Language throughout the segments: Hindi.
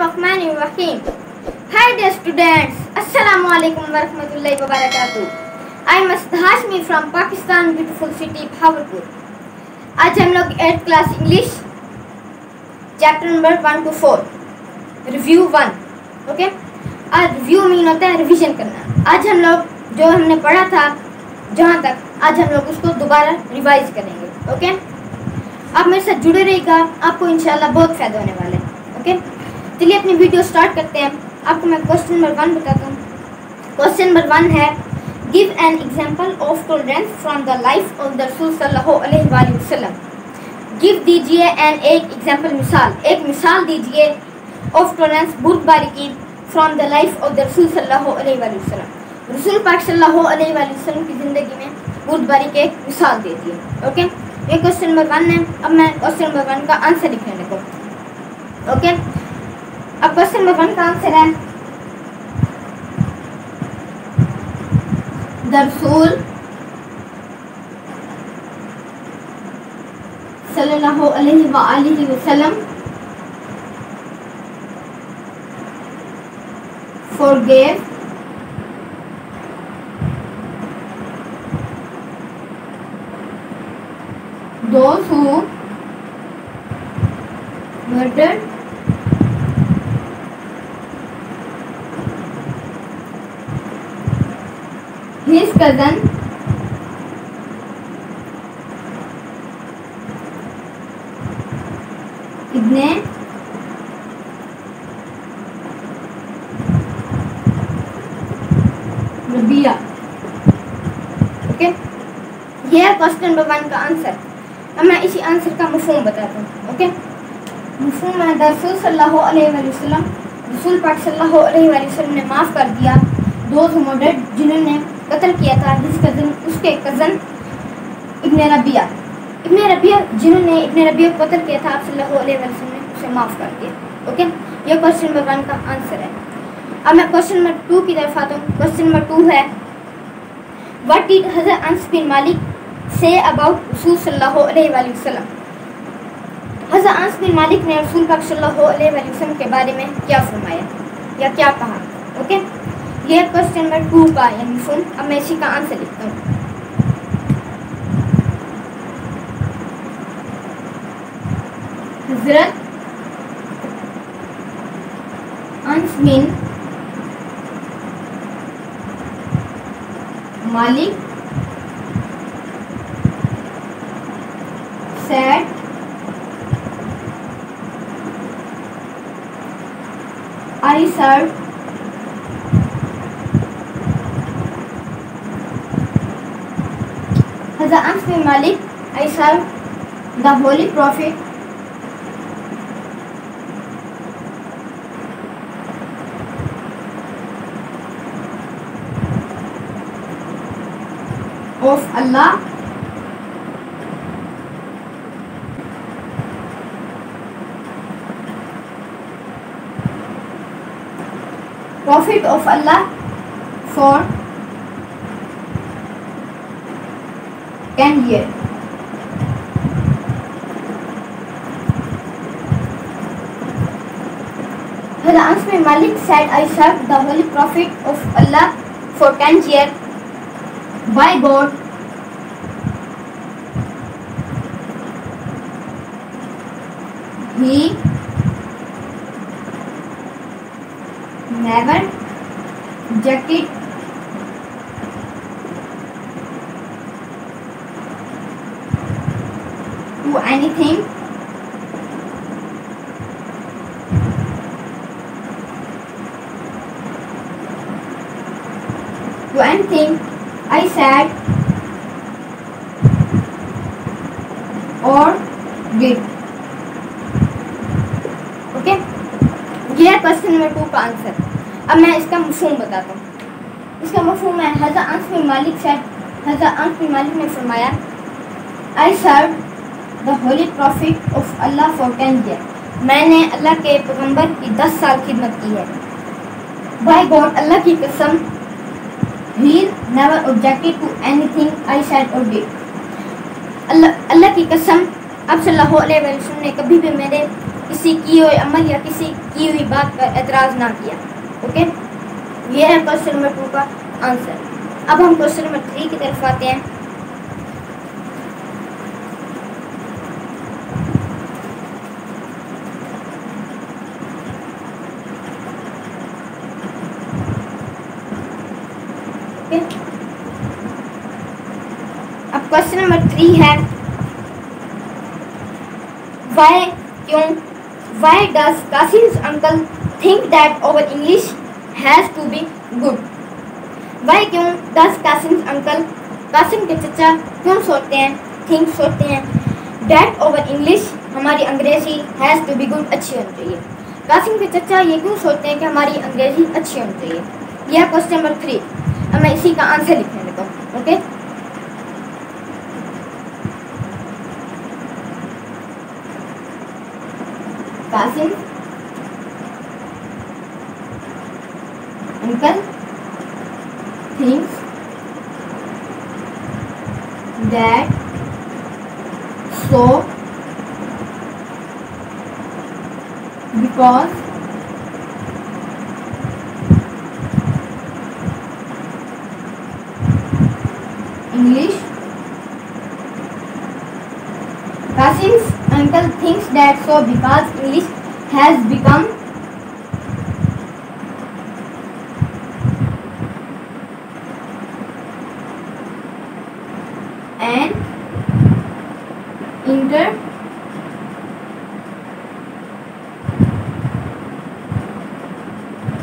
Bismillahirrahmanirrahim. Hi dear students, Assalamu alaikum warahmatullahi wabarakatuh. I am Masud Hashmi from Pakistan, beautiful city Bahawalpur. आज हम लोग 8th class English chapter number 1 to 4 review 1 okay. आज रिव्यू मीन होता है रिवीजन करना। आज हम लोग जो हमने पढ़ा था जहाँ तक, आज हम लोग उसको दोबारा रिवाइज करेंगे। ओके, आप मेरे साथ जुड़े रहिएगा, आपको इंशाल्लाह बहुत फ़ायदा होने वाला है। ओके, चलिए अपनी वीडियो स्टार्ट करते हैं। आपको मैं क्वेश्चन नंबर 1 बताता हूँ। क्वेश्चन नंबर 1 है, give an example of tolerance from the life of the रसूल सल्लल्लाहु अलैहि वसल्लम। गिव दीजिए एन एक एग्जाम्पल, मिसाल, एक मिसाल दीजिए ऑफ टॉलरेंस, बुर्दबारी की, from the life of the रसूल सल्लल्लाहु अलैहि वसल्लम। रसूल पाक सल्लल्लाहु अलैहि वसल्लम की ज़िंदगी में बुर्दबारी के एक मिसाल दे दिए। ओके, ये क्वेश्चन नंबर 1 है। अब मैं क्वेश्चन नंबर 1 का आंसर लिखने को। ओके, अब क्वेश्चन नंबर 1 का आंसर है, द रसूल सल्लल्लाहु अलैहि वसल्लम forgave those who murdered his cousin Ibn Rabia. Okay, ये है क्वेश्चन नंबर 1 का आंसर। अब मैं इसी आंसर का मफ़हूम बताता हूँ। ओके, मफ़हूम है, द रसूल सल्लल्लाहु अलैहि वसल्लम, रसूल पाक सल्लल्लाहु अलैहि वसल्लम ने माफ़ कर दिया दोज हू मर्डर्ड, जिन्होंने कत्ल किया था हिज कज़न, उसके कज़न इब्न रबिया, जिन्होंने इब्न रबिया को कत्ल किया था, आप सल्लल्लाहु अलैहि वसल्लम ने उसे माफ़ कर दिया। ओके, ये क्वेश्चन नंबर 1 का आंसर है। अब मैं क्वेश्चन नंबर 2 की तरफ आता हूँ। क्वेश्चन नंबर 2 है, व्हाट डिड हज़रत अनस बिन मालिक से अबाउट रसूल सल्लल्लाहु अलैहि वसल्लम। हज़रत अनस बिन मालिक ने रसूल पाक सल्लल्लाहु अलैहि वसल्लम के बारे में क्या फरमाया या क्या कहा। ओके, ये क्वेश्चन नंबर 2 का यानी मफ़हूम। अब मैं इसी का आंसर लिखता हूँ। हज़रत अनस बिन Malik said, I served Hazrat Anas bin Malik, I served the Holy Prophet of Allah Prophet of Allah for 10 years. Hazrat Anas bin Malik said, I served the Holy Prophet of Allah for 10 years. By God, he never objected to anything I said or did. Okay, ये है क्वेश्चन नंबर 2 का आंसर। अब मैं इसका मफ़हूम बताता हूँ। इसका मफ़हूम है, हज़रत अनस बिन मालिक said, हज़रत अनस बिन मालिक ने फरमाया, I served the Holy Prophet of Allah for 10 years. मैंने अल्लाह के पैगंबर की 10 साल खिदमत की है। By God, अल्लाह की कसम, he never objected to anything I said or did. अल्लाह की कसम, आप सल्लल्लाहु अलैहि वसल्लम ने कभी भी मेरे किसी किए हुए अमल या किसी की हुई बात पर एतराज़ ना किया। ओके, ये है क्वेश्चन नंबर 2 का आंसर। अब हम क्वेश्चन नंबर 3 की तरफ आते हैं। अब क्वेश्चन नंबर 3 है why does Kasim's uncle think that our English has to be good? Why क्यों does Kasim's uncle, कासिम के चचा क्यों सोचते हैं that our English, हमारी अंग्रेजी has to be good, अच्छी होनी चाहिए। कासिम के चचा ये क्यों सोचते हैं कि हमारी अंग्रेजी अच्छी होनी चाहिए? यह क्वेश्चन नंबर 3। अब मैं इसी का आंसर लिखने लगा हूँ। Okay, Kasim uncle thinks that so because English, Kasim's uncle thinks that so because English has become an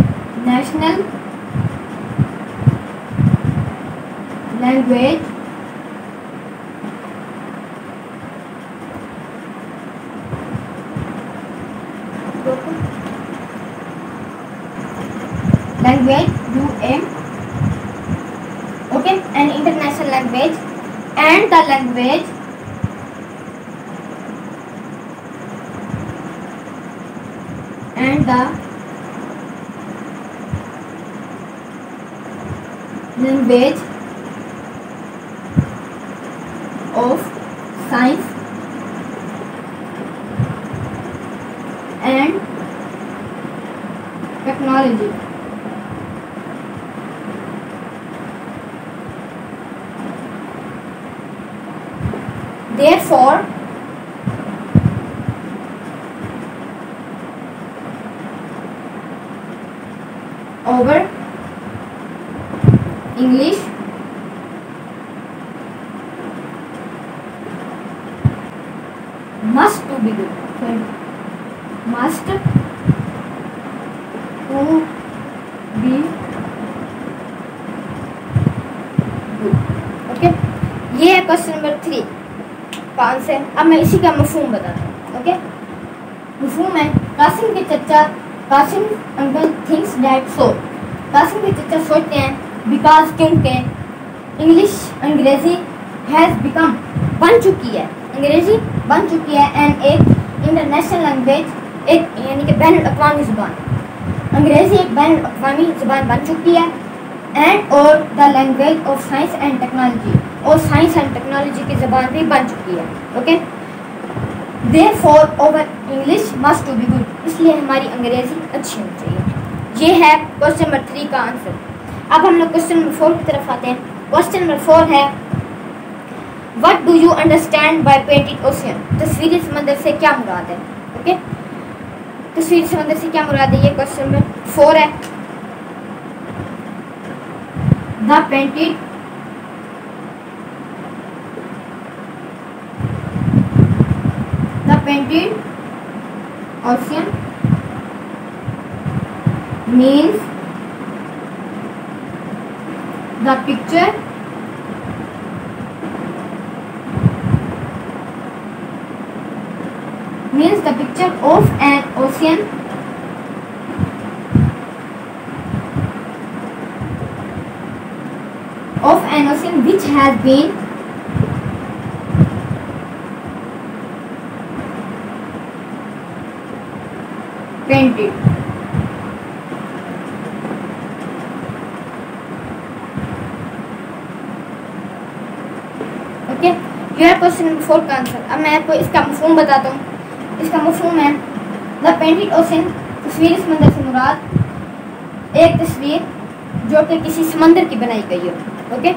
international language, okay, an international language, and the language of science and technology. Therefore, our English must to be good. Must to be good. Okay, ये है क्वेश्चन नंबर 3 का आंसर। अब मैं इसी का मफहूम बताता हूँ। ओके, मफहूम है कासिम के चचा, Qasim uncle thinks that so, Qasim के चचा सोचते हैं बिकॉज, क्योंकि इंग्लिश, अंग्रेजी हैज़ बिकम, बन चुकी है, अंग्रेजी बन चुकी है, एंड एक इंटरनेशनल लैंग्वेज, एक यानी कि बैनुल अक़वामी ज़ुबान, अंग्रेजी एक बैनुल अक़वामी ज़ुबान बन चुकी है, एंड और the language of science and technology, और साइंस एंड टेक्नोलॉजी की ज़बान भी बन चुकी है। Okay, therefore our English must to be good, इसलिए हमारी अंग्रेजी अच्छी होनी चाहिए। ये है क्वेश्चन नंबर 3 का आंसर। अब हम लोग क्वेश्चन नंबर 4 की तरफ आते हैं। क्वेश्चन नंबर 4 है what do you understand by painted ocean? तस्वीरी समंदर से क्या मुराद है? ओके, तस्वीरी समंदर से क्या मुराद है? ये क्वेश्चन नंबर 4 है। The painted ocean means the picture of an ocean which has been painted. Okay, ये है क्वेश्चन नंबर 4 का आंसर। अब मैं आपको इसका मफहूम बताता हूँ। इसका मफहूम है द पेंटेड ओशन, तस्वीर समंदर से मुराद एक तस्वीर जो कि किसी समंदर की बनाई गई हो। ओके,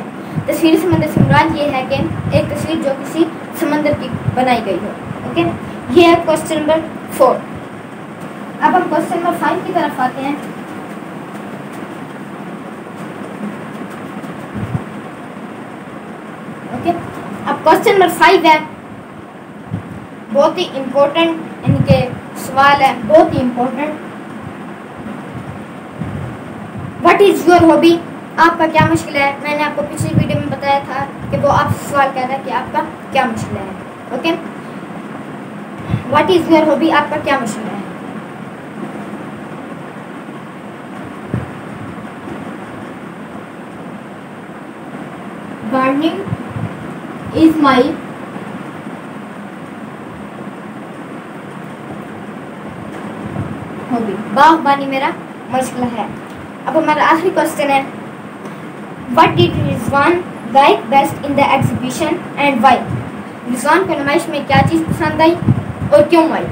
तस्वीर समंदर से मुराद ये है कि एक तस्वीर जो किसी समंदर की बनाई गई हो। ओके, ये है क्वेश्चन नंबर 4। अब हम क्वेश्चन नंबर 5 की तरफ आते हैं। ओके, अब क्वेश्चन नंबर 5 है, बहुत ही इम्पोर्टेंट इनके सवाल है, बहुत ही important. What is your hobby? आपका क्या मुश्किल है? मैंने आपको पिछली वीडियो में बताया था कि वो आपसे सवाल कर रहा है कि आपका क्या मुश्किल है। Okay, what is your hobby, आपका क्या मुश्किल है? गार्डनिंग इज माई हॉबी, बागबानी मेरा मुश्किल है। अब हमारा आखिरी क्वेश्चन है, what did Rizwan like best in the exhibition and why? Rizwan को नुमाइश में क्या चीज़ पसंद आई और क्यों आई?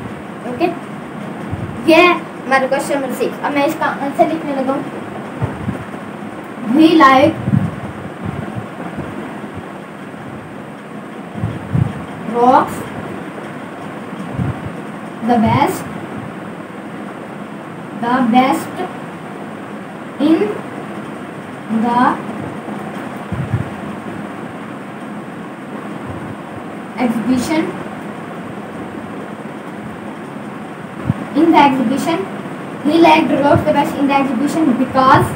ओके, यह है हमारा क्वेश्चन नंबर 6। अब मैं इसका आंसर लिखने लगा हूँ। We like rocks the best in the exhibition. He liked rocks the best in the exhibition because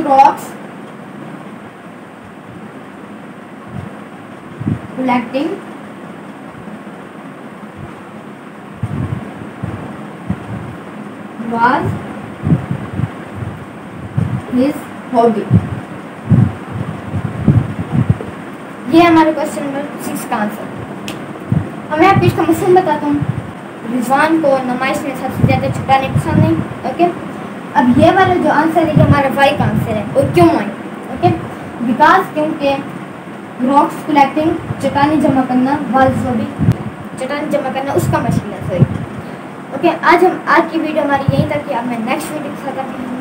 rocks collecting was his hobby। ये हमारे क्वेश्चन नंबर 6 का आंसर। अब मैं आपको इसका मसला बताता हूँ। रिजवान को नुमाइश में सबसे ज़्यादा छुटाने पसंद नहीं। ओके, अब ये वाला जो आंसर है, ये हमारा वाई का आंसर है। और क्यों वाई? ओके, बिकॉज क्योंकि रॉक्स कलेक्टिंग, चट्टानी जमा करना, वाज हॉबी, चट्टानी जमा करना उसका मशगूल है। सॉरी। ओके, आज की वीडियो हमारी यहीं तक कि अब मैं नेक्स्ट वीडियो के साथ आती हूँ।